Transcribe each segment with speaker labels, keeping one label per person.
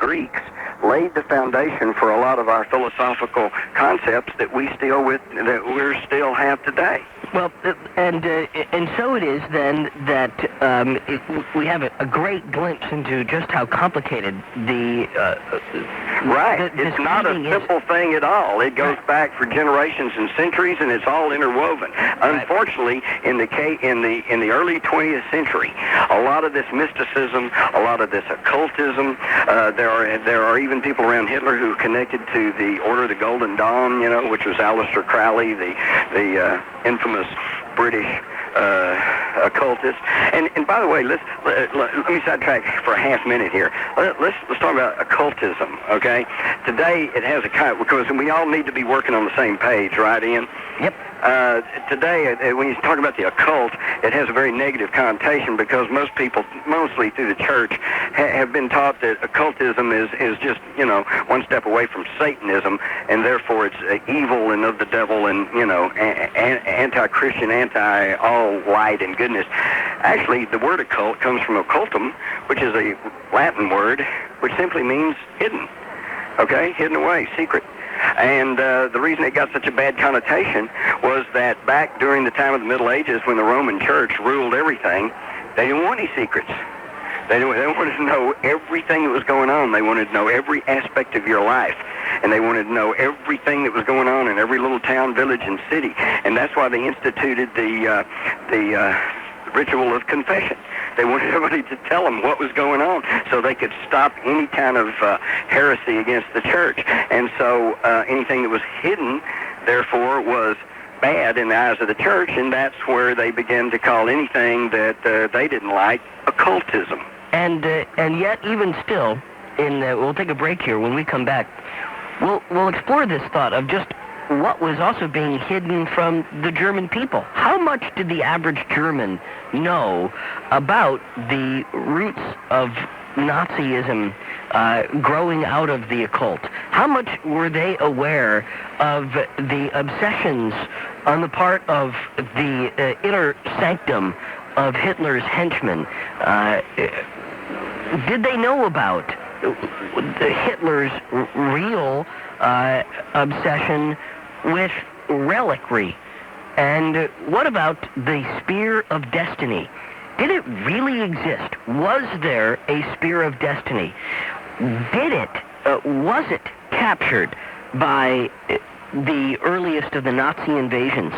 Speaker 1: Greeks laid the foundation for a lot of our philosophical concepts that we still have today.
Speaker 2: Well, and so it is then that we have a great glimpse into just how complicated the
Speaker 1: right. It's not a simple thing at all. It goes back for generations and centuries, and it's all interwoven. Unfortunately, in the early 20th century, a lot of this mysticism, a lot of this occultism, there are even people around Hitler who connected to the Order of the Golden Dawn, which was Aleister Crowley, the infamous British occultist. And by the way, let me sidetrack for a half minute here. Let's talk about occultism, okay? Today it has because we all need to be working on the same page, right, Ian?
Speaker 2: Yep.
Speaker 1: Today, when you talk about the occult, it has a very negative connotation because most people, mostly through the church, have been taught that occultism is just, one step away from Satanism, and therefore it's evil and of the devil and, anti-Christian, anti-all light and goodness. Actually, the word occult comes from occultum, which is a Latin word, which simply means hidden, okay? Hidden away, secret. And the reason it got such a bad connotation was that back during the time of the Middle Ages, when the Roman Church ruled everything, they didn't want any secrets. They wanted to know everything that was going on. They wanted to know every aspect of your life. And they wanted to know everything that was going on in every little town, village, and city. And that's why they instituted the ritual of confession. They wanted everybody to tell them what was going on so they could stop any kind of heresy against the church. And so anything that was hidden, therefore, was bad in the eyes of the church, and that's where they began to call anything that they didn't like occultism. And
Speaker 2: yet, even still, we'll take a break here. When we come back, we'll explore this thought of just what was also being hidden from the German people. How much did the average German know about the roots of Nazism growing out of the occult? How much were they aware of the obsessions on the part of the inner sanctum of Hitler's henchmen? Did they know about Hitler's real obsession with reliquary? And what about the Spear of Destiny? Did it really exist? Was there a Spear of Destiny? Was it captured by the earliest of the Nazi invasions?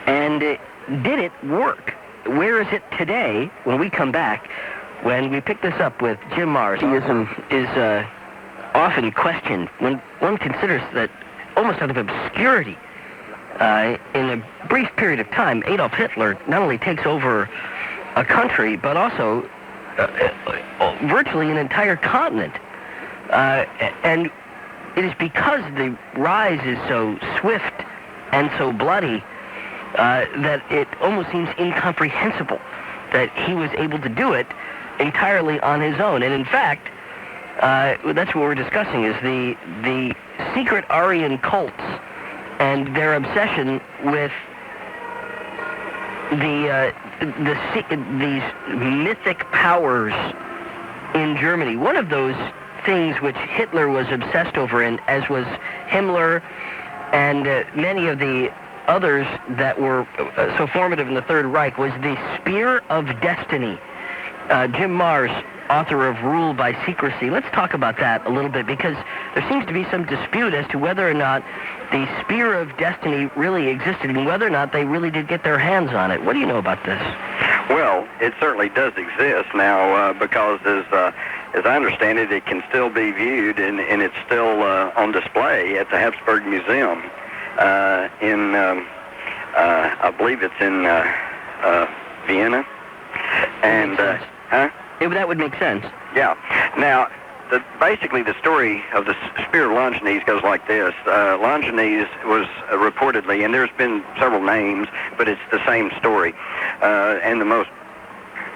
Speaker 2: And did it work? Where is it today when we come back, when we pick this up with Jim Mars? Nazism is often questioned when one considers that almost out of obscurity, in a brief period of time, Adolf Hitler not only takes over a country, but also virtually an entire continent. And it is because the rise is so swift and so bloody that it almost seems incomprehensible that he was able to do it entirely on his own. And in fact, that's what we're discussing, is the secret Aryan cults and their obsession with these mythic powers in Germany. One of those things which Hitler was obsessed over, as was Himmler and many of the others that were so formative in the Third Reich, was the Spear of Destiny. Jim Mars, author of Rule by Secrecy. Let's talk about that a little bit, because there seems to be some dispute as to whether or not the Spear of Destiny really existed and whether or not they really did get their hands on it. What do you know about this?
Speaker 1: Well, it certainly does exist now, because as I understand it, it can still be viewed, and it's still on display at the Habsburg Museum I believe it's in Vienna. And
Speaker 2: that would make sense.
Speaker 1: Yeah. Now, basically the story of the Spear of Longinus goes like this. Longinus was reportedly, and there's been several names, but it's the same story. And the most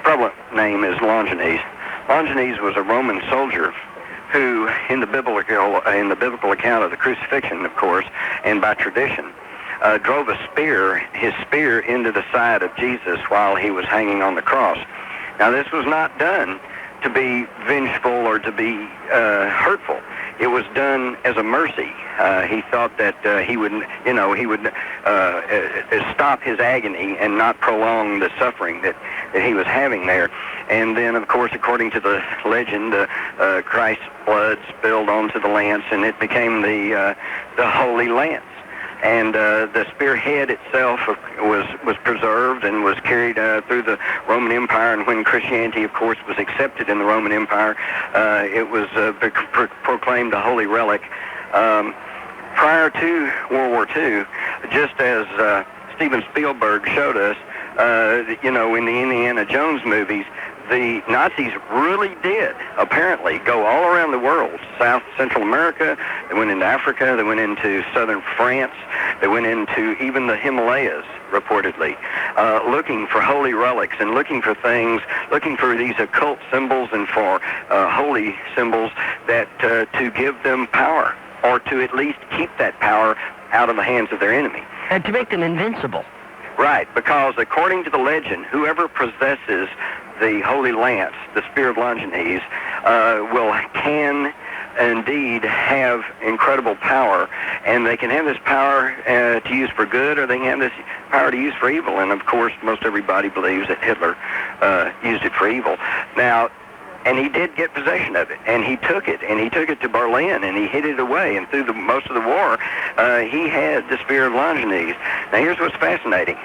Speaker 1: prevalent name is Longinus. Longinus was a Roman soldier who, in the biblical account of the crucifixion, of course, and by tradition, drove his spear into the side of Jesus while he was hanging on the cross. Now, this was not done to be vengeful or to be hurtful. It was done as a mercy. He thought that he would stop his agony and not prolong the suffering that he was having there. And then, of course, according to the legend, Christ's blood spilled onto the lance, and it became the Holy Lance. And the spearhead itself was preserved and was carried through the Roman Empire. And when Christianity, of course, was accepted in the Roman Empire, it was proclaimed a holy relic. Prior to World War II, just as Steven Spielberg showed us, in the Indiana Jones movies, the Nazis really did, apparently, go all around the world, South, Central America. They went into Africa. They went into southern France. They went into even the Himalayas, reportedly, looking for holy relics and looking for things, looking for these occult symbols and for holy symbols that to give them power, or to at least keep that power out of the hands of their enemy.
Speaker 2: And to make them invincible.
Speaker 1: Right, because according to the legend, whoever possesses the Holy Lance, the Spear of Longinus, can indeed have incredible power, and they can have this power to use for good, or they can have this power to use for evil. And of course, most everybody believes that Hitler used it for evil. Now, and he did get possession of it, and he took it to Berlin, and he hid it away. And through most of the war, he had the Spear of Longinus. Now, here's what's fascinating.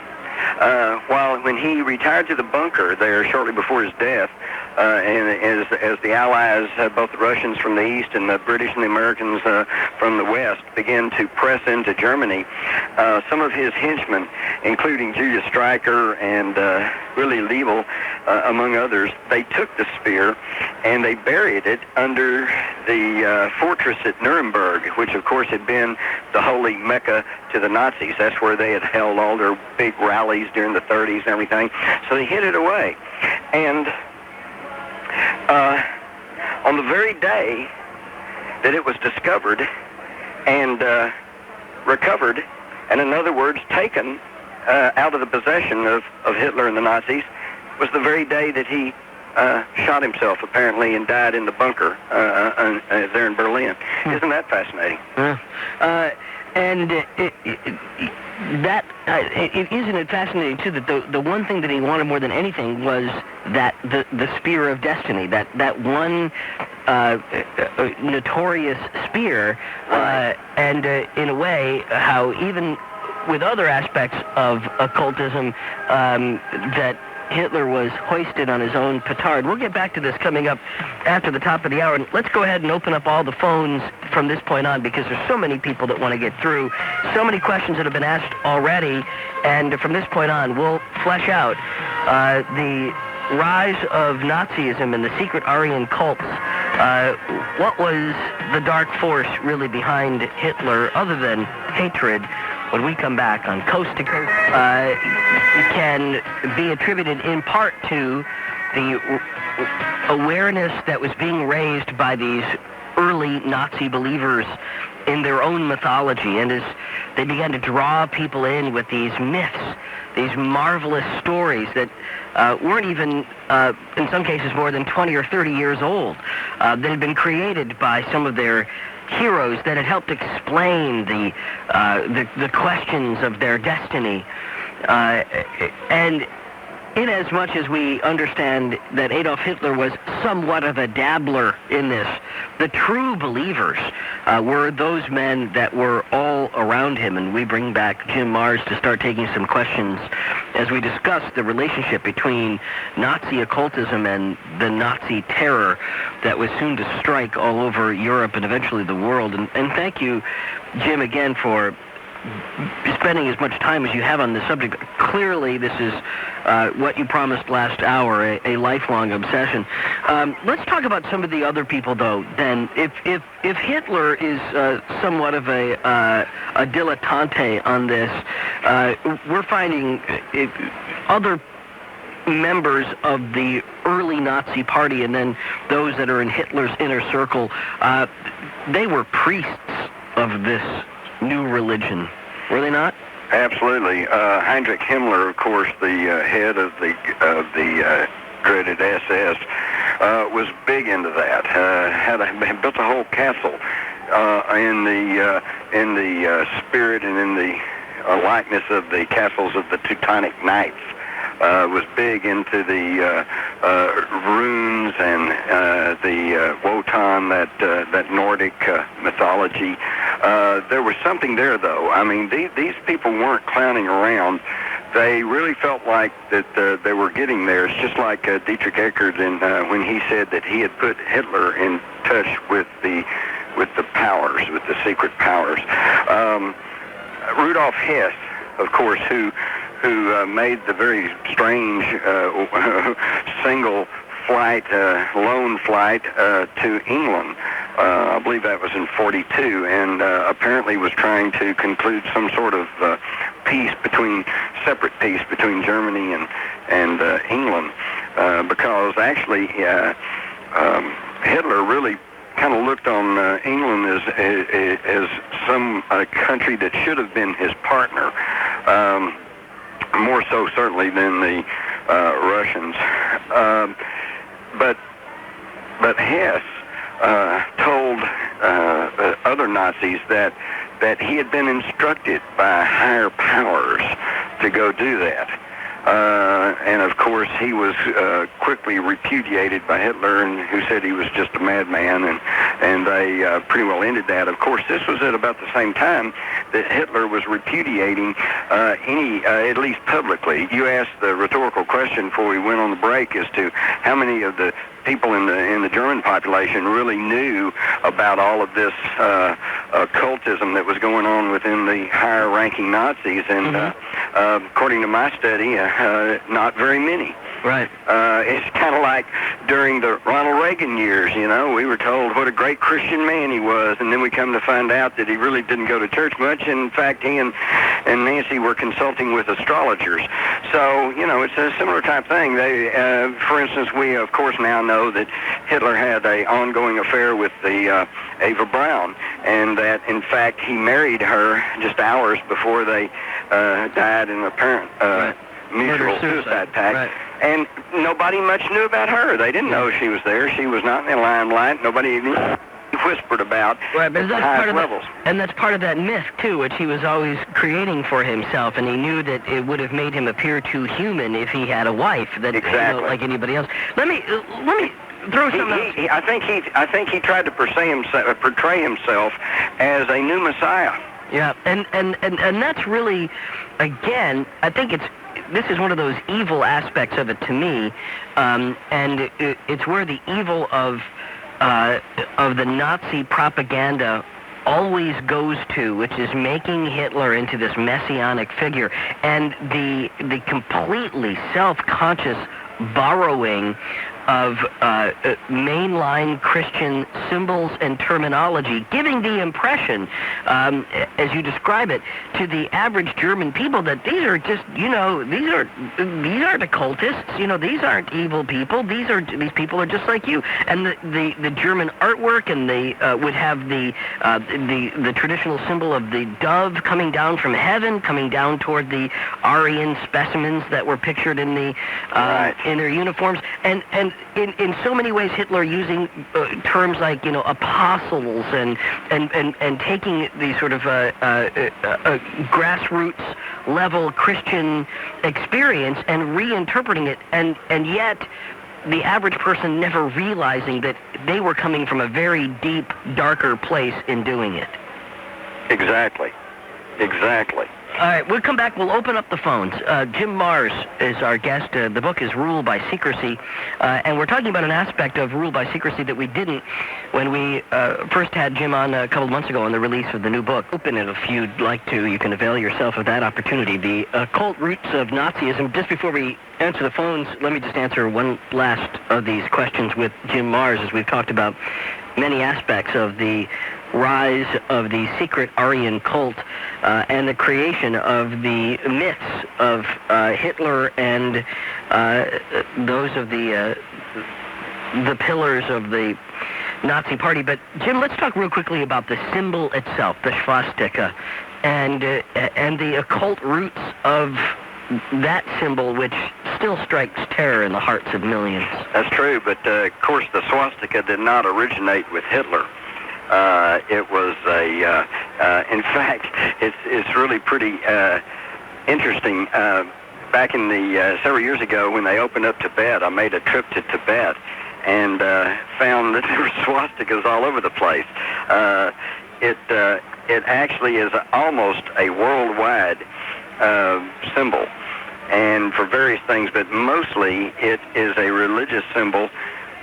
Speaker 1: When he retired to the bunker there shortly before his death, and as the Allies, both the Russians from the east and the British and the Americans from the west, began to press into Germany, some of his henchmen, including Julius Streicher and Willy Liebel, among others, they took the spear and they buried it under the fortress at Nuremberg, which of course had been the holy Mecca to the Nazis. That's where they had held all their big rallies during the 30s and everything. So they hid it away. And on the very day that it was discovered and recovered, and in other words, taken out of the possession of Hitler and the Nazis, was the very day that he shot himself, apparently, and died in the bunker there in Berlin. Isn't that fascinating?
Speaker 2: Isn't it fascinating too that the one thing that he wanted more than anything was that the spear of destiny, that one notorious spear,
Speaker 1: right.
Speaker 2: And in a way, how even with other aspects of occultism, that Hitler was hoisted on his own petard. We'll get back to this coming up after the top of the hour. And let's go ahead and open up all the phones from this point on, because there's so many people that want to get through, so many questions that have been asked already. And from this point on, we'll flesh out the rise of Nazism and the secret Aryan cults. What was the dark force really behind Hitler, other than hatred? When we come back on Coast to Coast, can be attributed in part to the awareness that was being raised by these early Nazi believers in their own mythology, and as they began to draw people in with these myths, these marvelous stories that weren't even, in some cases, more than 20 or 30 years old, that had been created by some of their heroes that had helped explain the questions of their destiny. And in as much as we understand that Adolf Hitler was somewhat of a dabbler in this, the true believers were those men that were all around him. And we bring back Jim Mars to start taking some questions as we discuss the relationship between Nazi occultism and the Nazi terror that was soon to strike all over Europe and eventually the world. And thank you, Jim, again for spending as much time as you have on this subject. Clearly, this is what you promised last hour, a lifelong obsession. Let's talk about some of the other people, though. Then, if Hitler is somewhat of a dilettante on this, we're finding other members of the early Nazi party, and then those that are in Hitler's inner circle, they were priests of this new religion, were they not?
Speaker 1: Absolutely. Heinrich Himmler, of course, the head of the dreaded SS, was big into that. Had built a whole castle in the spirit and in the likeness of the castles of the Teutonic Knights. Was big into the runes and the Wotan, that Nordic mythology. There was something there, though. I mean, these people weren't clowning around. They really felt like that they were getting there. It's just like Dietrich Eckert, when he said that he had put Hitler in touch with the powers, with the secret powers. Rudolf Hess, of course, who made the very strange single flight, lone flight to England. I believe that was in 42, and apparently was trying to conclude some sort of separate peace between Germany and England, because actually Hitler really kind of looked on England as some country that should have been his partner. More so certainly than the Russians. But Hess told other Nazis that he had been instructed by higher powers to go do that. And of course he was quickly repudiated by Hitler, and who said he was just a madman, and they pretty well ended that. Of course, this was at about the same time that Hitler was repudiating at least publicly. You asked the rhetorical question before we went on the break as to how many of the people in the German population really knew about all of this occultism that was going on within the higher-ranking Nazis, and according to my study, not very many.
Speaker 2: Right.
Speaker 1: It's kind of like during the Ronald Reagan years, we were told what a great Christian man he was, and then we come to find out that he really didn't go to church much. In fact, he and Nancy were consulting with astrologers. So, it's a similar type thing. They, for instance, we, of course, now know that Hitler had an ongoing affair with the Eva Braun, and that, in fact, he married her just hours before they died in apparent mutual suicide pact. Right. And nobody much knew about her. They didn't know she was there. She was not in the limelight. Nobody even whispered about at the highest levels.
Speaker 2: And that's part of that myth, too, which he was always creating for himself, and he knew that it would have made him appear too human if he had a wife, that like anybody else. Let me throw something else.
Speaker 1: I think he tried to portray himself as a new Messiah.
Speaker 2: Yeah, and that's really, again, I think this is one of those evil aspects of it to me, and it's where the evil of the Nazi propaganda always goes to, which is making Hitler into this messianic figure, and the completely self-conscious borrowing of mainline Christian symbols and terminology, giving the impression, as you describe it, to the average German people that these are just, these aren't occultists, these aren't evil people, these people are just like you. And the German artwork, and they would have the traditional symbol of the dove coming down from heaven, coming down toward the Aryan specimens that were pictured in the in their uniforms, and in so many ways, Hitler using terms like apostles and taking the sort of grassroots level Christian experience and reinterpreting it, and yet the average person never realizing that they were coming from a very deep, darker place in doing it.
Speaker 1: Exactly.
Speaker 2: All right, we'll come back. We'll open up the phones. Jim Marrs is our guest. The book is Rule by Secrecy, and we're talking about an aspect of Rule by Secrecy that we didn't when we first had Jim on a couple of months ago on the release of the new book. Open it if you'd like to. You can avail yourself of that opportunity. The occult roots of Nazism. Just before we answer the phones, let me just answer one last of these questions with Jim Marrs, as we've talked about many aspects of the rise of the secret Aryan cult and the creation of the myths of Hitler and those of the pillars of the Nazi Party. But Jim, let's talk real quickly about the symbol itself, the swastika, and the occult roots of that symbol, which still strikes terror in the hearts of millions.
Speaker 1: That's true, but of course the swastika did not originate with Hitler. It was in fact, it's really pretty interesting. Back in the several years ago when they opened up Tibet, I made a trip to Tibet and found that there were swastikas all over the place. It actually is almost a worldwide symbol, and for various things, but mostly it is a religious symbol,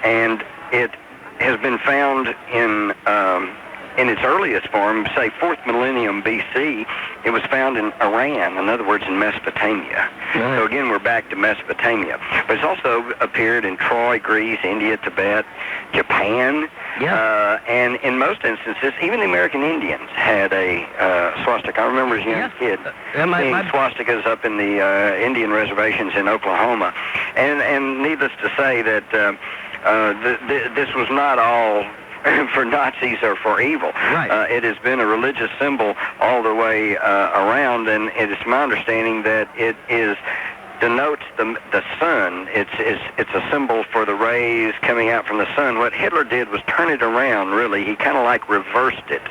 Speaker 1: and it has been found in its earliest form, say 4th millennium BC. It was found in Iran, in other words, in Mesopotamia.
Speaker 2: Right.
Speaker 1: So again, we're back to Mesopotamia. But it's also appeared in Troy, Greece, India, Tibet, Japan, and in most instances, even the American Indians had a swastika. I remember as a young kid seeing swastikas up in the Indian reservations in Oklahoma. And needless to say that this was not all for Nazis or for evil.
Speaker 2: Right.
Speaker 1: It has been a religious symbol all the way around, and it is my understanding that it denotes the sun. It's a symbol for the rays coming out from the sun. What Hitler did was turn it around, really. He kind of like reversed it,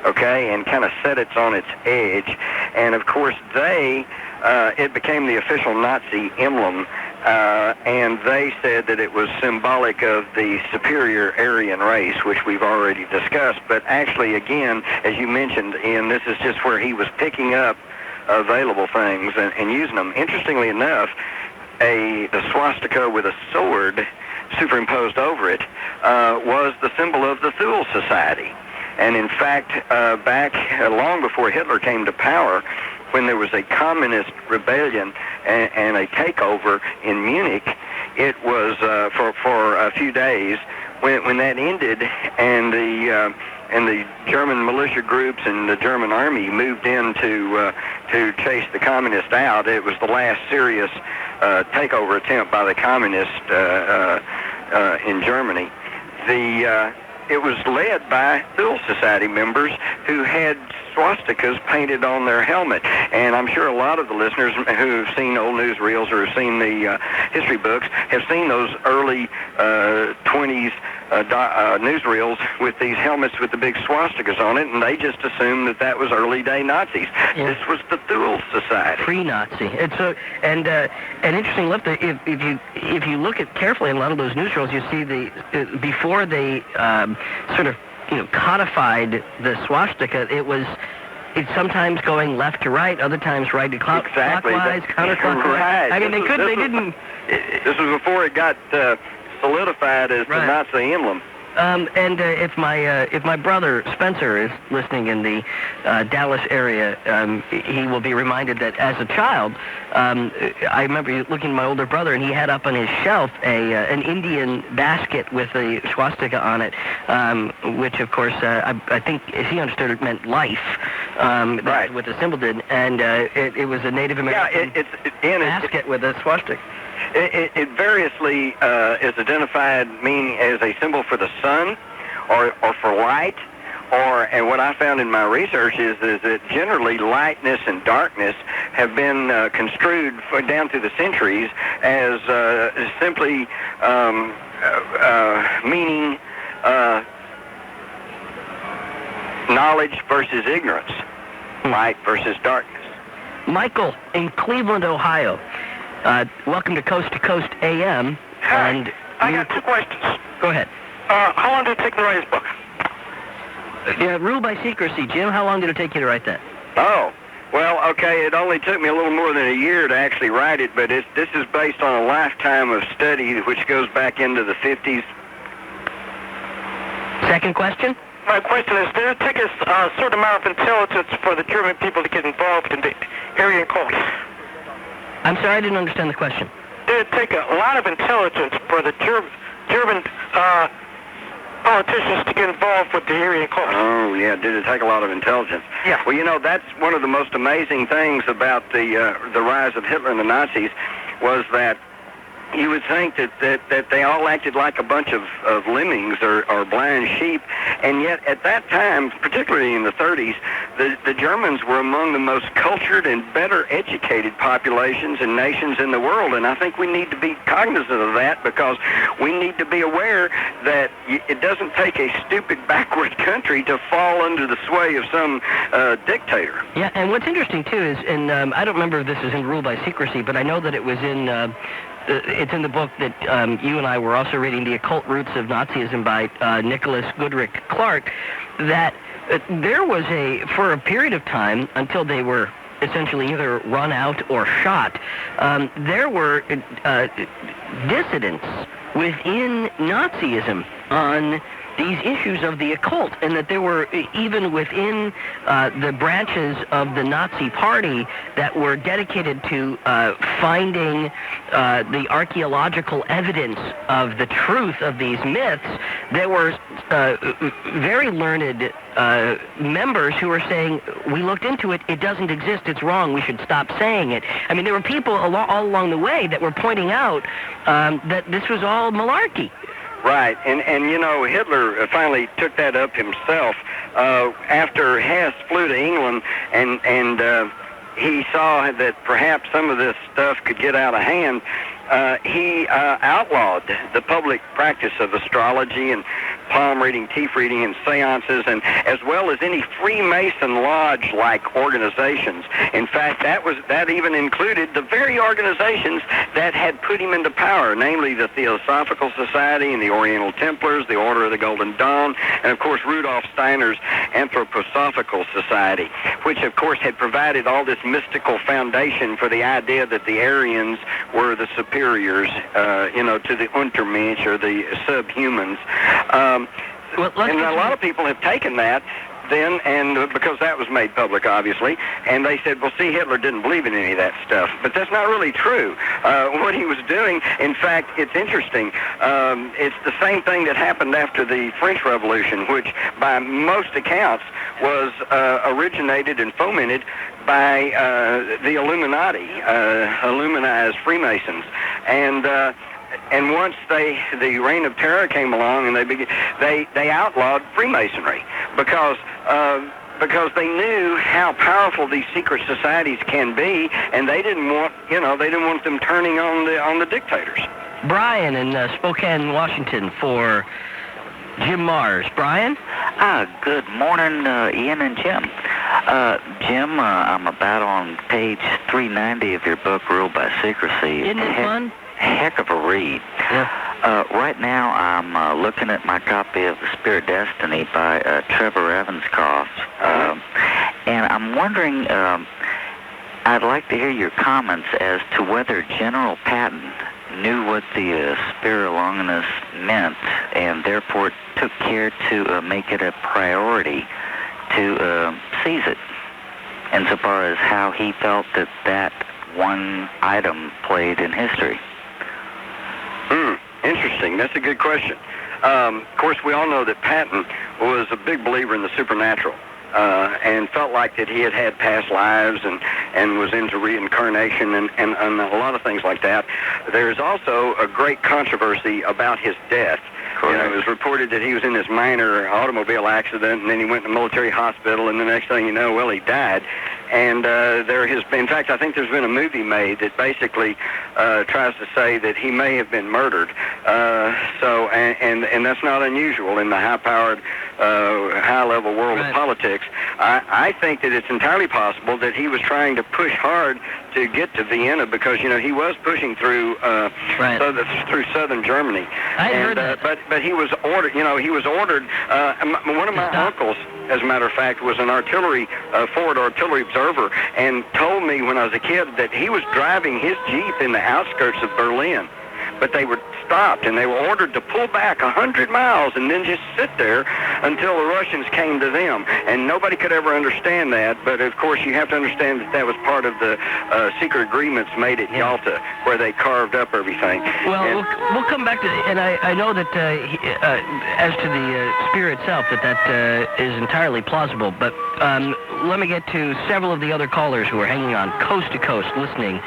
Speaker 1: okay, and kind of set it on its edge. And of course it became the official Nazi emblem, and they said that it was symbolic of the superior Aryan race, which we've already discussed. But actually, again, as you mentioned, Ian, this is just where he was picking up available things and using them. Interestingly enough, the swastika with a sword superimposed over it was the symbol of the Thule Society. And in fact, back long before Hitler came to power, when there was a communist rebellion and a takeover in Munich, it was for a few days. When that ended, and the German militia groups and the German army moved in to chase the communists out, it was the last serious takeover attempt by the communists in Germany. It was led by Thule Society members who had swastikas painted on their helmet. And I'm sure a lot of the listeners who've seen old newsreels or have seen the history books have seen those early 20s newsreels with these helmets with the big swastikas on it, and they just assumed that was early day Nazis.
Speaker 2: Yeah.
Speaker 1: This was the Thule Society.
Speaker 2: Pre-Nazi. It's an interesting look. If you look at carefully in a lot of those newsreels, you see before they sort of codified the swastika, it's sometimes going left to right, other times right to clockwise, counterclockwise.
Speaker 1: Right.
Speaker 2: I mean, they didn't.
Speaker 1: This was before it got solidified as the Nazi emblem.
Speaker 2: And if my brother Spencer is listening in the Dallas area, he will be reminded that as a child, I remember looking at my older brother, and he had up on his shelf an Indian basket with a swastika on it, which of course I think, as he understood it, meant life. That's what the symbol did, and it was a Native American basket with a swastika.
Speaker 1: It variously is identified meaning as a symbol for the sun or for light, and what I found in my research is that generally lightness and darkness have been construed down through the centuries as simply meaning knowledge versus ignorance, light versus darkness.
Speaker 2: Michael in Cleveland, Ohio. Welcome to Coast AM.
Speaker 3: Hi.
Speaker 2: And
Speaker 3: I got two questions.
Speaker 2: Go ahead.
Speaker 3: How long did it take to write his book?
Speaker 2: Rule by secrecy, Jim. How long did it take you to write that?
Speaker 1: Oh, well, okay, it only took me a little more than a year to actually write it, but this is based on a lifetime of study which goes back into the 50s.
Speaker 2: Second question?
Speaker 3: My question is, did it take a certain amount of intelligence for the German people to get involved in the Aryan cult?
Speaker 2: I'm sorry, I didn't understand the question.
Speaker 3: Did it take a lot of intelligence for the German politicians to get involved with the Aryan cult?
Speaker 1: Oh, yeah, did it take a lot of intelligence?
Speaker 3: Yeah.
Speaker 1: Well, that's one of the most amazing things about the rise of Hitler and the Nazis was that you would think that they all acted like a bunch of lemmings or blind sheep, and yet at that time, particularly in the 30s, the Germans were among the most cultured and better educated populations and nations in the world, and I think we need to be cognizant of that, because we need to be aware that it doesn't take a stupid, backward country to fall under the sway of some dictator.
Speaker 2: Yeah, and what's interesting, too, is, and I don't remember if this is in Rule by Secrecy, but I know that it was in... it's in the book that you and I were also reading, The Occult Roots of Nazism by Nicholas Goodrich Clark, that there was for a period of time, until they were essentially either run out or shot, there were dissidents within Nazism on these issues of the occult, and that there were, even within the branches of the Nazi Party that were dedicated to finding the archaeological evidence of the truth of these myths, there were very learned members who were saying, we looked into it, it doesn't exist, it's wrong, we should stop saying it. I mean, there were people all along the way that were pointing out that this was all malarkey.
Speaker 1: Right, and you know, Hitler finally took that up himself after Hess flew to England, and he saw that perhaps some of this stuff could get out of hand. He outlawed the public practice of astrology and palm reading, teeth reading, and seances, and as well as any Freemason lodge-like organizations. In fact, that even included the very organizations that had put him into power, namely the Theosophical Society and the Oriental Templars, the Order of the Golden Dawn, and of course Rudolf Steiner's Anthroposophical Society, which of course had provided all this mystical foundation for the idea that the Aryans were the superiors, to the Untermensch, or the subhumans. And a lot of people have taken that then, and because that was made public, obviously, and they said, well, see, Hitler didn't believe in any of that stuff. But that's not really true. What he was doing, in fact, it's interesting. It's the same thing that happened after the French Revolution, which by most accounts was originated and fomented by the Illuminati, Illuminized Freemasons. And once the Reign of Terror came along, and they outlawed Freemasonry because they knew how powerful these secret societies can be, and they didn't want them turning on the dictators.
Speaker 2: Brian in Spokane, Washington, for Jim Mars. Brian?
Speaker 4: Good morning, Ian and Jim. Jim, I'm about on page 390 of your book, Rule by Secrecy.
Speaker 2: Isn't it fun?
Speaker 4: Heck of a read.
Speaker 2: Yeah.
Speaker 4: Right now, I'm looking at my copy of The Spirit Destiny by Trevor Evanscroft, and I'm wondering, I'd like to hear your comments as to whether General Patton knew what the Spira Longinus meant, and therefore took care to make it a priority to seize it, insofar as how he felt that one item played in history.
Speaker 1: Interesting. That's a good question. Of course, we all know that Patton was a big believer in the supernatural, and felt like that he had past lives and was into reincarnation and a lot of things like that. There's also a great controversy about his death. It was reported that he was in this minor automobile accident, and then he went to a military hospital, and the next thing you know, well, he died. And in fact, I think there's been a movie made that basically tries to say that he may have been murdered. And that's not unusual in the high-powered, high-level world of politics. I think that it's entirely possible that he was trying to push hard to get to Vienna, because he was pushing through through southern Germany.
Speaker 2: I heard that.
Speaker 1: But he was ordered. He was ordered. One of my uncles, as a matter of fact, was an forward artillery observer, and told me when I was a kid that he was driving his Jeep in the outskirts of Berlin, but they were stopped, and they were ordered to pull back 100 miles and then just sit there until the Russians came to them. And nobody could ever understand that, but of course you have to understand that was part of the secret agreements made at Yalta, where they carved up everything.
Speaker 2: Well, we'll come back to, and I know that as to the spear itself, that is entirely plausible, but let me get to several of the other callers who are hanging on coast to coast, listening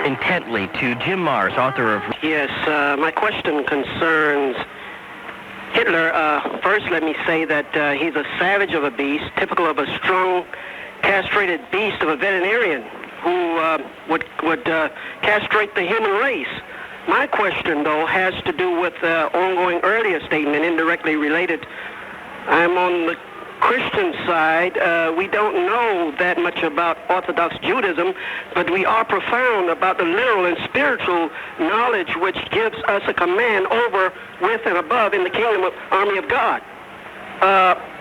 Speaker 2: intently to Jim Mars, author of...
Speaker 5: Yes, my question concerns Hitler, first let me say that he's a savage of a beast, typical of a strong, castrated beast of a veterinarian who would castrate the human race. My question, though, has to do with the ongoing earlier statement, indirectly related. I'm on the Christian side. We don't know that much about Orthodox Judaism, but we are profound about the literal and spiritual knowledge which gives us a command over, with, and above in the kingdom of army of God.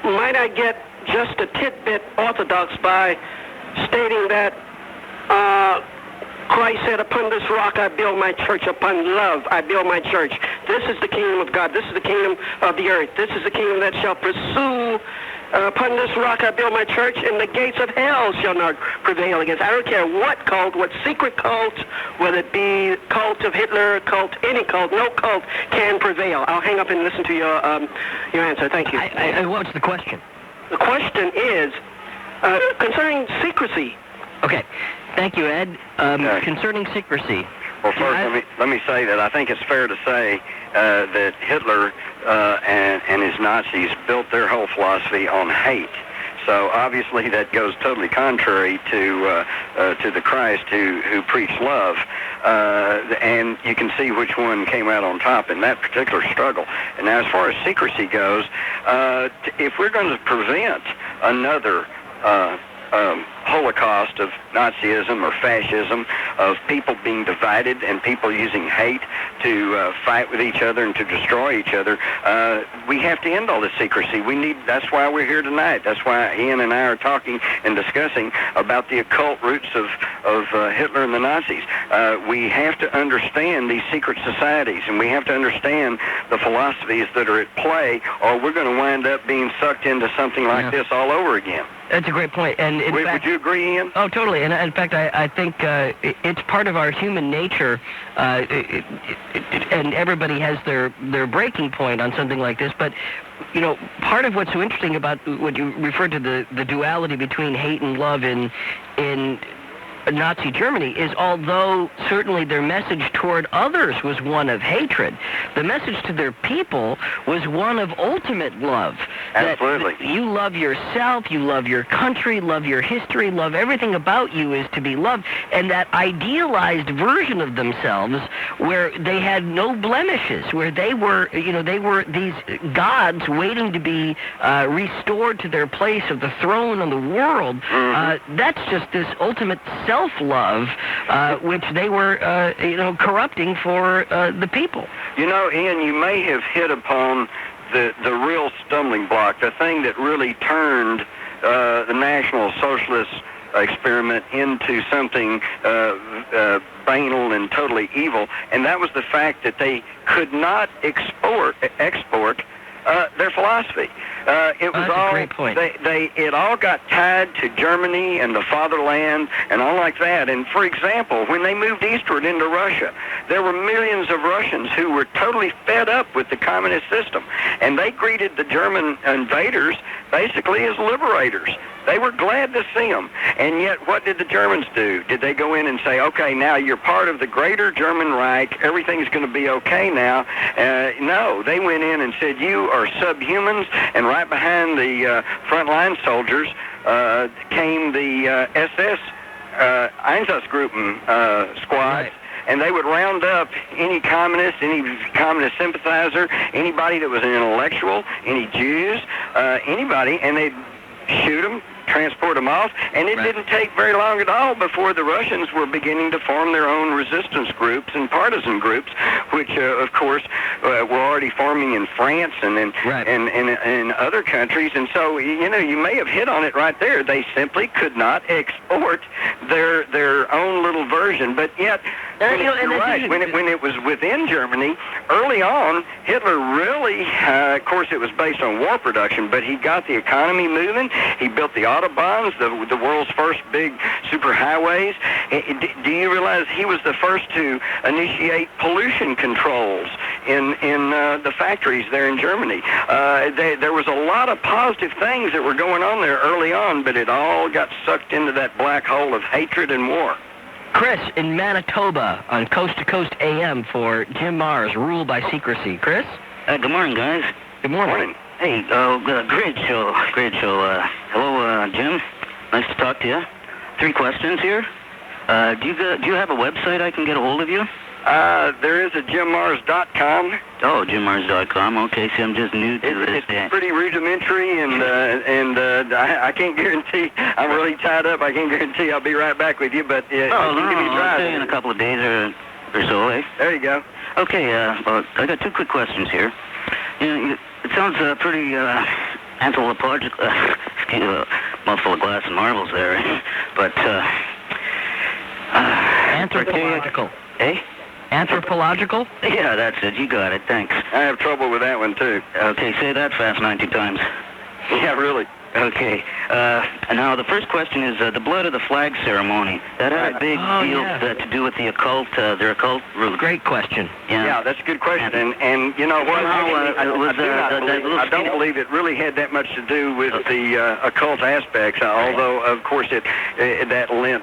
Speaker 5: Might I get just a tidbit orthodox by stating that Christ said, upon this rock I build my church, upon love I build my church. This is the kingdom of God. This is the kingdom of the earth. This is the kingdom that shall pursue. Upon this rock I build my church, and the gates of hell shall not prevail against. I don't care what cult, what secret cult, whether it be cult of Hitler, cult, any cult, no cult can prevail. I'll hang up and listen to your answer. Thank you.
Speaker 2: What's the question?
Speaker 5: The question is concerning secrecy.
Speaker 2: Okay. Thank you, Ed. Concerning secrecy.
Speaker 1: Well, first, let me say that I think it's fair to say that Hitler and his Nazis built their whole philosophy on hate. So obviously that goes totally contrary to the Christ who preached love, and you can see which one came out on top in that particular struggle. And now, as far as secrecy goes, if we're going to prevent another Holocaust of Nazism or fascism, of people being divided and people using hate to fight with each other and to destroy each other, we have to end all this secrecy. That's why we're here tonight. That's why Ian and I are talking and discussing about the occult roots of Hitler and the Nazis. We have to understand these secret societies, and we have to understand the philosophies that are at play, or we're going to wind up being sucked into something like this all over again.
Speaker 2: That's a great point. And in fact,
Speaker 1: would you agree, Ian?
Speaker 2: Oh, totally. And in fact, I think it's part of our human nature, and everybody has their breaking point on something like this. But, you know, part of what's so interesting about what you referred to, the duality between hate and love in Nazi Germany, is although certainly their message toward others was one of hatred, the message to their people was one of ultimate love.
Speaker 1: Absolutely.
Speaker 2: That you love yourself, you love your country, love your history, love everything about you is to be loved. And that idealized version of themselves where they had no blemishes, where they were these gods waiting to be restored to their place of the throne of the world. Mm-hmm. That's just this ultimate self-love, which they were, corrupting for the people. You
Speaker 1: know, Ian, you may have hit upon the real stumbling block, the thing that really turned the National Socialist experiment into something banal and totally evil, and that was the fact that they could not export their philosophy. It was all, a great point. It all got tied to Germany and the fatherland and all like that. And for example, when they moved eastward into Russia, there were millions of Russians who were totally fed up with the communist system, and they greeted the German invaders basically as liberators. They were glad to see them. And yet, what did the Germans do? Did they go in and say, okay, now you're part of the greater German Reich, everything's going to be okay now? No, they went in and said, you are subhumans, and right behind the frontline soldiers came the SS Einsatzgruppen squads. Right. And they would round up any communist sympathizer, anybody that was an intellectual, any Jews, anybody, and they'd shoot them, transport them off, and it didn't take very long at all before the Russians were beginning to form their own resistance groups and partisan groups, which, of course, were already forming in France and in other countries. And so, you may have hit on it right there. They simply could not export their own little version, but yet, you're right. When it was within Germany, early on, Hitler really, of course, it was based on war production, but he got the economy moving. He built the autobahns, the world's first big superhighways. Do you realize he was the first to initiate pollution controls in the factories there in Germany? There was a lot of positive things that were going on there early on, but it all got sucked into that black hole of hatred and war.
Speaker 2: Chris in Manitoba on Coast to Coast AM for Jim Mars, Rule by Secrecy. Chris?
Speaker 6: Good morning, guys.
Speaker 2: Good morning.
Speaker 1: Morning.
Speaker 6: Hey, great show. Hello, Jim. Nice to talk to you. 3 questions here. Do you have a website I can get a hold of you?
Speaker 1: There is a jimmars.com.
Speaker 6: Oh, jimmars.com. Okay, see, I'm just new to this.
Speaker 1: It's pretty rudimentary, and I can't guarantee. I'm really tied up. I can't guarantee I'll be right back with you, but
Speaker 6: no, I'll say in a couple of days or so, eh?
Speaker 1: There you go.
Speaker 6: Okay, well, I got 2 quick questions here. It sounds pretty anthropological. Excuse me, mouthful of glass and marbles there, but
Speaker 2: Anthropological.
Speaker 6: Eh?
Speaker 2: Anthropological?
Speaker 6: Yeah, that's it. You got it. Thanks.
Speaker 1: I have trouble with that one, too.
Speaker 6: Okay, say that fast 90 times.
Speaker 1: Yeah, really.
Speaker 6: Okay. Now, the first question is the blood of the flag ceremony. That had a big deal to do with the occult, their occult roots.
Speaker 2: Great question.
Speaker 1: Yeah, that's a good question. And you know what? I don't believe it really had that much to do with the occult aspects, although, of course, that lent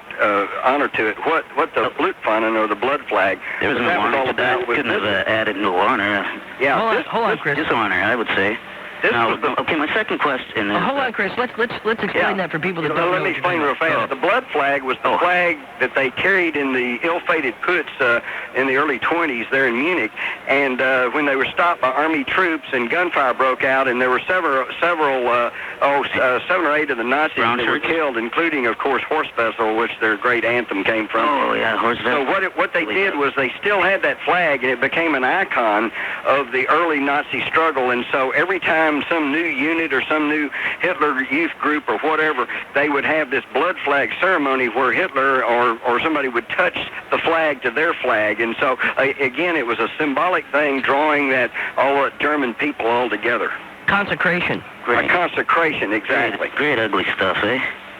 Speaker 1: honor to it. What the Blutfahnen, or the blood flag,
Speaker 6: there was no honor to that. Couldn't have added no honor.
Speaker 1: Yeah.
Speaker 2: Hold on, Chris.
Speaker 6: Dishonor, I would say. Okay, my second question is...
Speaker 2: hold on, Chris. Let's explain that for people that don't know.
Speaker 1: Let me explain real fast. The blood flag was the flag that they carried in the ill-fated puts in the early 20s there in Munich, and when they were stopped by Army troops and gunfire broke out, and there were several 7 or 8 of the Nazis that were killed, including, of course, Horse Vessel, which their great anthem came from.
Speaker 6: Oh, yeah, Horse Vessel.
Speaker 1: So what they did was they still had that flag, and it became an icon of the early Nazi struggle, and so every time some new unit or some new Hitler youth group or whatever, they would have this blood flag ceremony where Hitler or somebody would touch the flag to their flag. And so, again, it was a symbolic thing drawing that all the German people all together.
Speaker 2: Consecration.
Speaker 1: A consecration, exactly.
Speaker 6: Great ugly stuff, eh?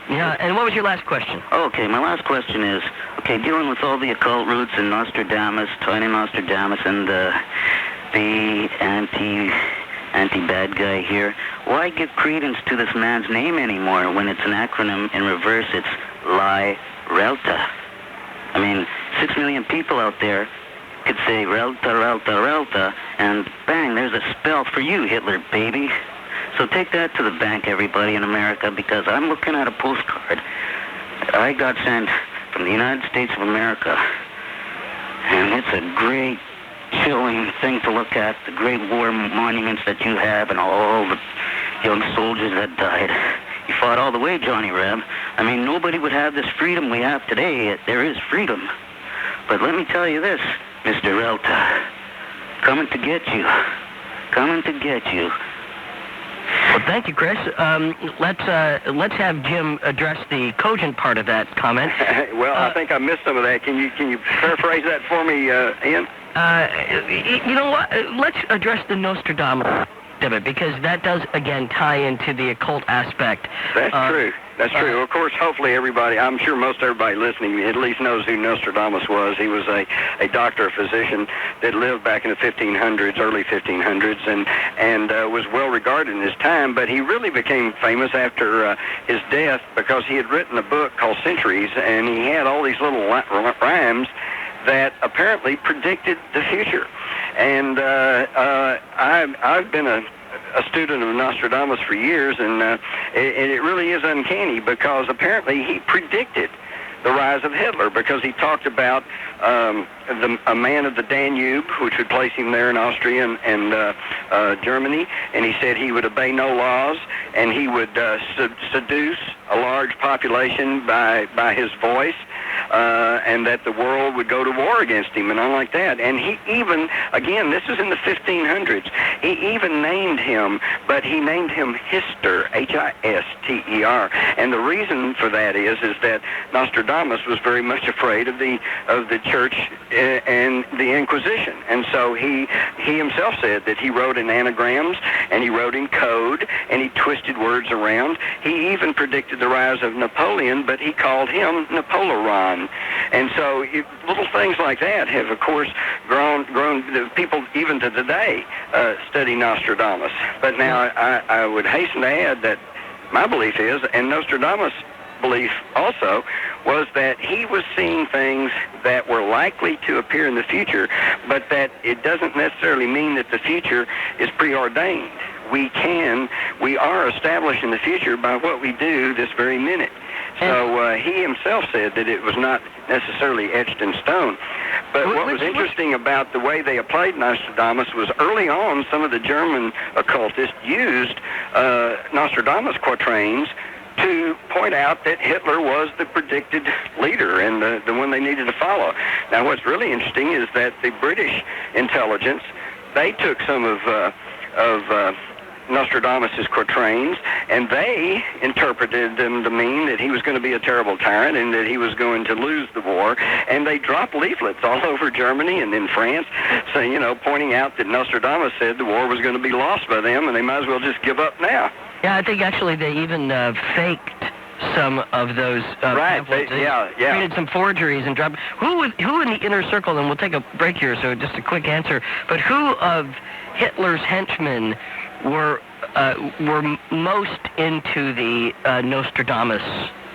Speaker 2: Yeah, and what was your last question?
Speaker 6: Okay, my last question is, dealing with all the occult roots and Nostradamus, Tiny Nostradamus, and the anti-bad guy here, why give credence to this man's name anymore when it's an acronym in reverse? It's Lie Relta. I mean, 6 million people out there could say Relta, Relta, Relta, and bang, there's a spell for you, Hitler, baby. So take that to the bank, everybody in America, because I'm looking at a postcard I got sent from the United States of America, and it's a great chilling thing to look at, the great war monuments that you have and all the young soldiers that died. You fought all the way, Johnny Reb. I mean, nobody would have this freedom we have today. There is freedom. But let me tell you this, Mr. Relta, coming to get you. Coming to get you.
Speaker 2: Well, thank you, Chris. Let's have Jim address the cogent part of that comment.
Speaker 1: Well, I think I missed some of that. Can you paraphrase that for me, Ian?
Speaker 2: You know what? Let's address the Nostradamus of it, because that does, again, tie into the occult aspect.
Speaker 1: That's true. That's true. Of course, hopefully everybody, I'm sure most everybody listening at least knows who Nostradamus was. He was a doctor, a physician that lived back in the 1500s, early 1500s, and was well regarded in his time, but he really became famous after his death because he had written a book called Centuries, and he had all these little rhymes that apparently predicted the future. And I've been a student of Nostradamus for years, and it really is uncanny because apparently he predicted the rise of Hitler, because he talked about a man of the Danube, which would place him there in Austria and Germany, and he said he would obey no laws, and he would seduce a large population by his voice, and that the world would go to war against him, and all like that. And he even, again, this is in the 1500s, he even named him, but he named him Hister, Hister. And the reason for that is that Nostradamus was very much afraid of the church and the Inquisition. And so he himself said that he wrote in anagrams, and he wrote in code, and he twisted words around. He even predicted the rise of Napoleon, but he called him Napoleon. And so little things like that have, of course, grown. The people, even to today, study Nostradamus. But now I would hasten to add that my belief is, and Nostradamus' belief also, was that he was seeing things that were likely to appear in the future, but that it doesn't necessarily mean that the future is preordained. we are establishing the future by what we do this very minute. So he himself said that it was not necessarily etched in stone. But what was interesting about the way they applied Nostradamus was early on, some of the German occultists used Nostradamus quatrains to point out that Hitler was the predicted leader and the one they needed to follow. Now, what's really interesting is that the British intelligence, they took some of Nostradamus' quatrains, and they interpreted them to mean that he was going to be a terrible tyrant and that he was going to lose the war, and they dropped leaflets all over Germany and in France, so, pointing out that Nostradamus said the war was going to be lost by them, and they might as well just give up now.
Speaker 2: Yeah, I think actually they even faked some of those pamphlets. They created some forgeries and dropped. Who in the inner circle, and we'll take a break here, so just a quick answer, but who of Hitler's henchmen were most into the Nostradamus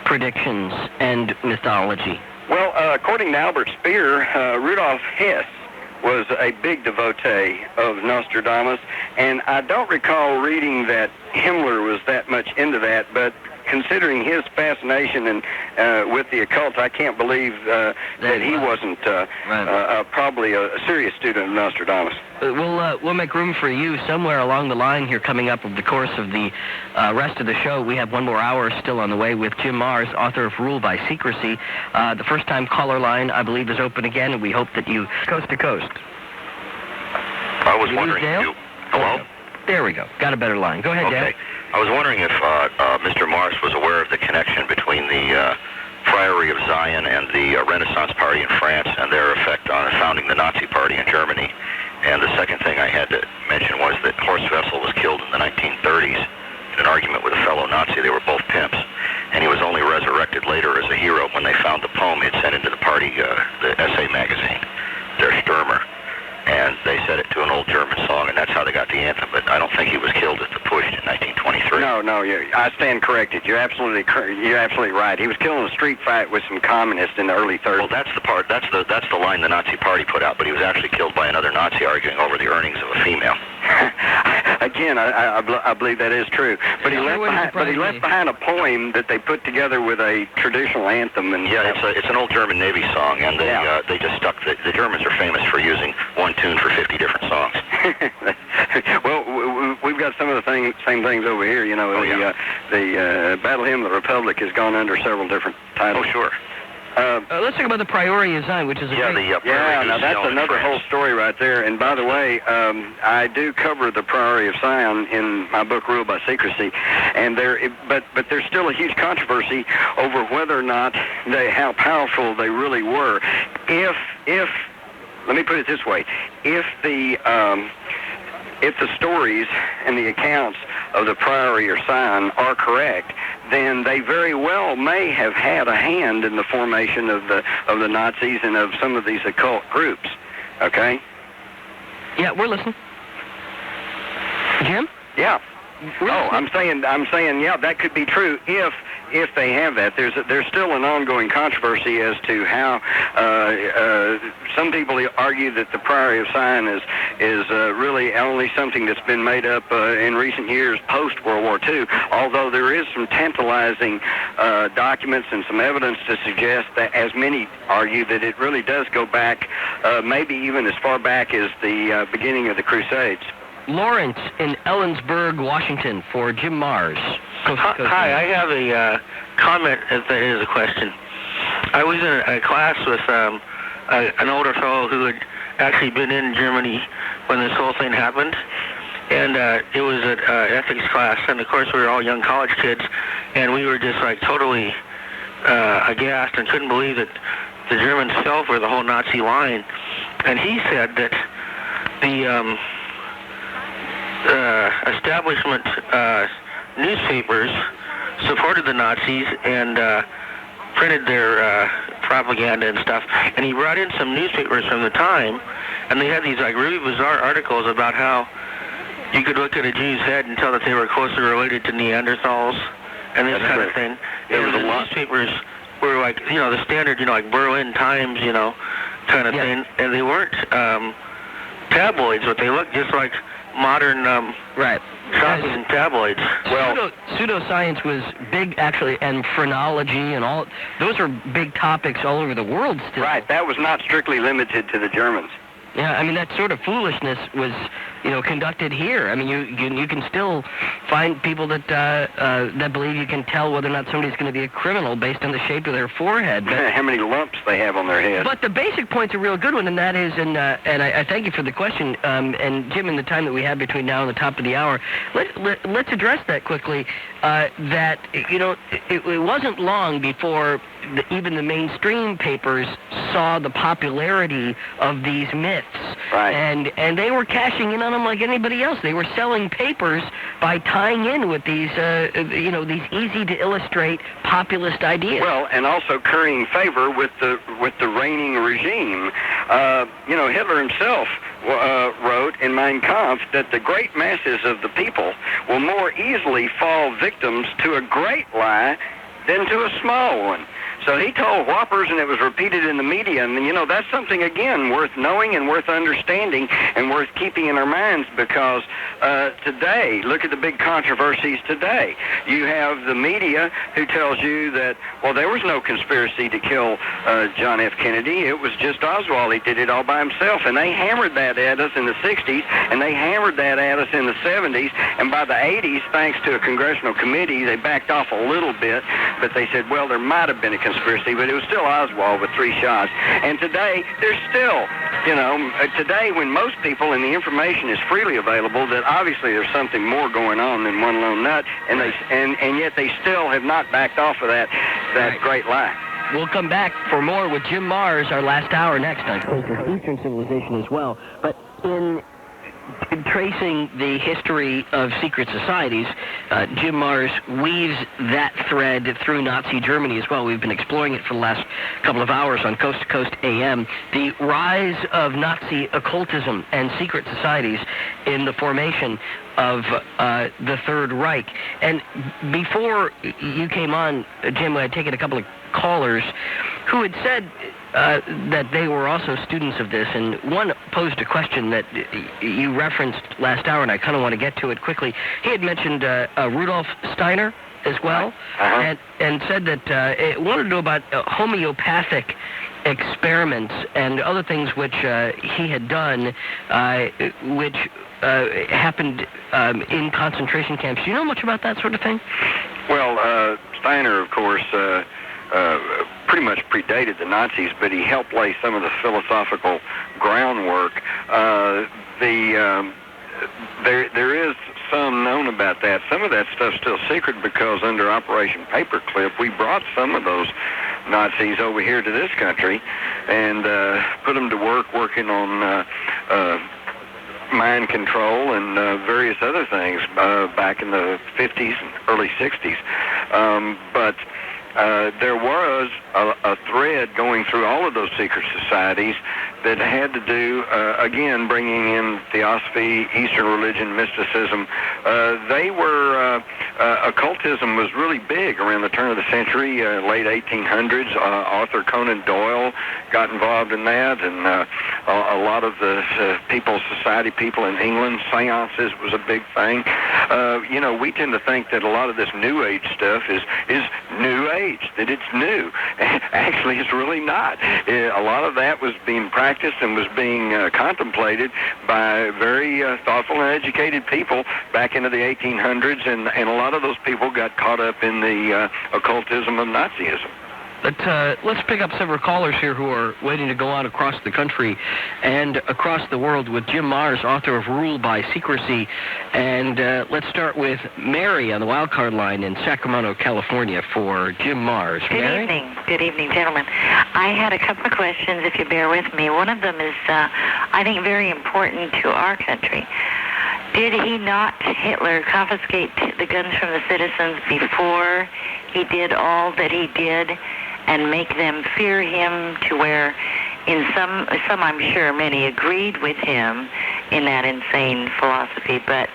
Speaker 2: predictions and mythology?
Speaker 1: Well, according to Albert Speer, Rudolf Hess was a big devotee of Nostradamus, and I don't recall reading that Himmler was that much into that, but considering his fascination and with the occult, I can't believe that he wasn't probably a serious student of Nostradamus.
Speaker 2: We'll make room for you somewhere along the line here coming up over the course of the rest of the show. We have one more hour still on the way with Jim Marrs, author of Rule by Secrecy. The first-time caller line, I believe, is open again, and we hope that you coast to coast.
Speaker 7: I was wondering if you... Hello?
Speaker 2: There we go. Got a better line. Go ahead, Dan.
Speaker 7: Okay. I was wondering if Mr. Marrs was aware of the connection between the Priory of Zion and the Renaissance Party in France and their effect on founding the Nazi Party in Germany. And the second thing I had to mention was that Horst Wessel was killed in the 1930s in an argument with a fellow Nazi. They were both pimps. And he was only resurrected later as a hero when they found the poem he had sent into the party, the essay magazine, Der Stürmer. And they set it to an old German song, and that's how they got the anthem. But I don't think he was killed at the push in 1923.
Speaker 1: No, I stand corrected. You're absolutely right. He was killed in a street fight with some communists in the early 30s.
Speaker 7: Well, that's the part. That's the line the Nazi Party put out. But he was actually killed by another Nazi arguing over the earnings of a female.
Speaker 1: Again, I believe that is true. But he left behind a poem that they put together with a traditional anthem. And
Speaker 7: it's an old German Navy song, and they just stuck. The Germans are famous for using one tune for 50 different songs.
Speaker 1: Well, we've got some of the same things over here. The Battle Hymn of the Republic has gone under several different titles.
Speaker 7: Oh, sure.
Speaker 2: Let's talk about the Priory of Zion, which is
Speaker 1: now that's another whole story right there. And by the way, I do cover the Priory of Zion in my book Rule by Secrecy, and but there's still a huge controversy over whether or not how powerful they really were. If let me put it this way, if the stories and the accounts of the Priory of Zion are correct, then they very well may have had a hand in the formation of the Nazis and of some of these occult groups. Okay?
Speaker 2: Yeah, we're listening. Jim?
Speaker 1: Yeah. I'm saying, yeah, that could be true if they have that. There's still an ongoing controversy as to how some people argue that the Priory of Zion is really only something that's been made up in recent years post World War II. Although there is some tantalizing documents and some evidence to suggest that, as many argue, that it really does go back, maybe even as far back as the beginning of the Crusades.
Speaker 2: Lawrence in Ellensburg, Washington, for Jim Marrs.
Speaker 8: Hi, I have a comment as that is a question. I was in a class with an older fellow who had actually been in Germany when this whole thing happened, and it was an ethics class, and of course we were all young college kids, and we were just like totally aghast and couldn't believe that the Germans fell for the whole Nazi line. And he said that the establishment newspapers supported the Nazis and printed their propaganda and stuff. And he brought in some newspapers from the time, and they had these like really bizarre articles about how you could look at a Jew's head and tell that they were closely related to Neanderthals and this kind of thing. And the newspapers were like, the standard, like Berlin Times, kind of thing. And they weren't tabloids, but they looked just like modern
Speaker 2: right.
Speaker 8: shopping in tabloids.
Speaker 2: Well, pseudoscience was big, actually, and phrenology and all. Those are big topics all over the world still.
Speaker 1: Right. That was not strictly limited to the Germans.
Speaker 2: Yeah, I mean, that sort of foolishness was, conducted here. I mean, you can still find people that believe you can tell whether or not somebody's going to be a criminal based on the shape of their forehead. But,
Speaker 1: how many lumps they have on their head.
Speaker 2: But the basic point's a real good one, and that is, and I thank you for the question, and Jim, in the time that we have between now and the top of the hour, let's address that quickly, that, it wasn't long before even the mainstream papers saw the popularity of these myths.
Speaker 1: Right.
Speaker 2: And they were cashing in on them like anybody else. They were selling papers by tying in with these, these easy to illustrate populist ideas.
Speaker 1: Well, and also currying favor with the reigning regime. Hitler himself wrote in Mein Kampf that the great masses of the people will more easily fall victims to a great lie than to a small one. So he told whoppers, and it was repeated in the media, and, that's something, again, worth knowing and worth understanding and worth keeping in our minds, because today, look at the big controversies today. You have the media who tells you that, well, there was no conspiracy to kill John F. Kennedy. It was just Oswald. He did it all by himself, and they hammered that at us in the 60s, and they hammered that at us in the 70s, and by the 80s, thanks to a congressional committee, they backed off a little bit, but they said, well, there might have been a conspiracy, but it was still Oswald with 3 shots. And today, there's still, today when most people and the information is freely available, that obviously there's something more going on than one lone nut, and and yet they still have not backed off of that great lie.
Speaker 2: We'll come back for more with Jim Mars, our last hour next on Coast of Eastern Civilization as well. But in tracing the history of secret societies, Jim Mars weaves that thread through Nazi Germany as well. We've been exploring it for the last couple of hours on Coast to Coast AM. The rise of Nazi occultism and secret societies in the formation of the Third Reich. And before you came on, Jim, I had taken a couple of callers who had said that they were also students of this, and one posed a question that you referenced last hour, and I kind of want to get to it quickly. He had mentioned Rudolf Steiner as well, and said that wanted to know about homeopathic experiments and other things which he had done, which happened in concentration camps. Do you know much about that sort of thing?
Speaker 1: Well, Steiner, of course, pretty much predated the Nazis, but he helped lay some of the philosophical groundwork. There is some known about that. Some of that stuff's still secret because under Operation Paperclip, we brought some of those Nazis over here to this country and put them to work working on mind control and various other things back in the 50s and early 60s. But there was a thread going through all of those secret societies that had to do, again, bringing in theosophy, Eastern religion, mysticism. Occultism was really big around the turn of the century, late 1800s. Arthur Conan Doyle got involved in that, and a lot of the society people in England, seances was a big thing. We tend to think that a lot of this New Age stuff is New Age, that it's new. Actually, it's really not. A lot of that was being practiced and was being contemplated by very thoughtful and educated people back into the 1800s, and a lot of those people got caught up in the occultism of Nazism.
Speaker 2: Let's pick up several callers here who are waiting to go on across the country and across the world with Jim Mars, author of Rule by Secrecy. And let's start with Mary on the wildcard line in Sacramento, California for Jim Mars. Mary?
Speaker 9: Good evening, gentlemen. I had a couple of questions, if you bear with me. One of them is, I think, very important to our country. Did he not, Hitler, confiscate the guns from the citizens before he did all that he did and make them fear him to where in some I'm sure many agreed with him in that insane philosophy, but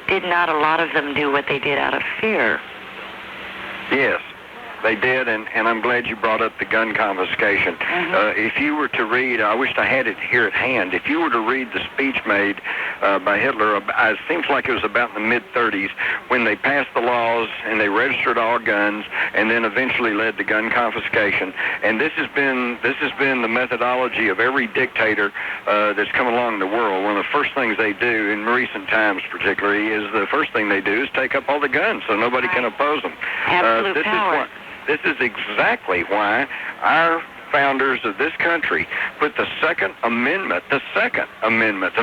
Speaker 9: did not a lot of them do what they did out of fear?
Speaker 1: Yes, they did, and I'm glad you brought up the gun confiscation. If you were to read, I wished I had it here at hand, if you were to read the speech made by Hitler. It seems like it was about in the mid-30s when they passed the laws and they registered all guns, and then eventually led to gun confiscation. And this has been the methodology of every dictator that's come along the world. One of the first things they do in recent times, particularly, is the first thing they do is take up all the guns so nobody can oppose them.
Speaker 9: Absolute power.
Speaker 1: This is exactly why our founders of this country put the Second Amendment. The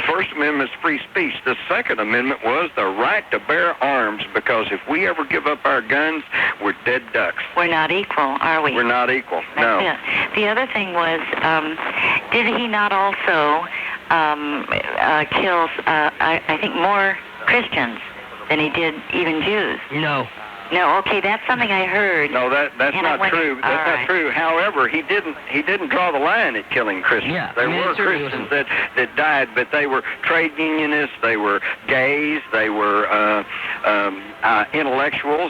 Speaker 1: First Amendment's free speech. The Second Amendment was the right to bear arms, because if we ever give up our guns, we're dead ducks.
Speaker 9: We're not equal, are we?
Speaker 1: We're not equal, no.
Speaker 9: That's it. The other thing was, did he not also kill, I think, more Christians than he did even Jews? No, okay, that's something I heard.
Speaker 1: No, that's not true. That's not true. However, he didn't draw the line at killing Christians.
Speaker 2: Yeah,
Speaker 1: there were Christians that died, but they were trade unionists, they were gays, they were intellectuals.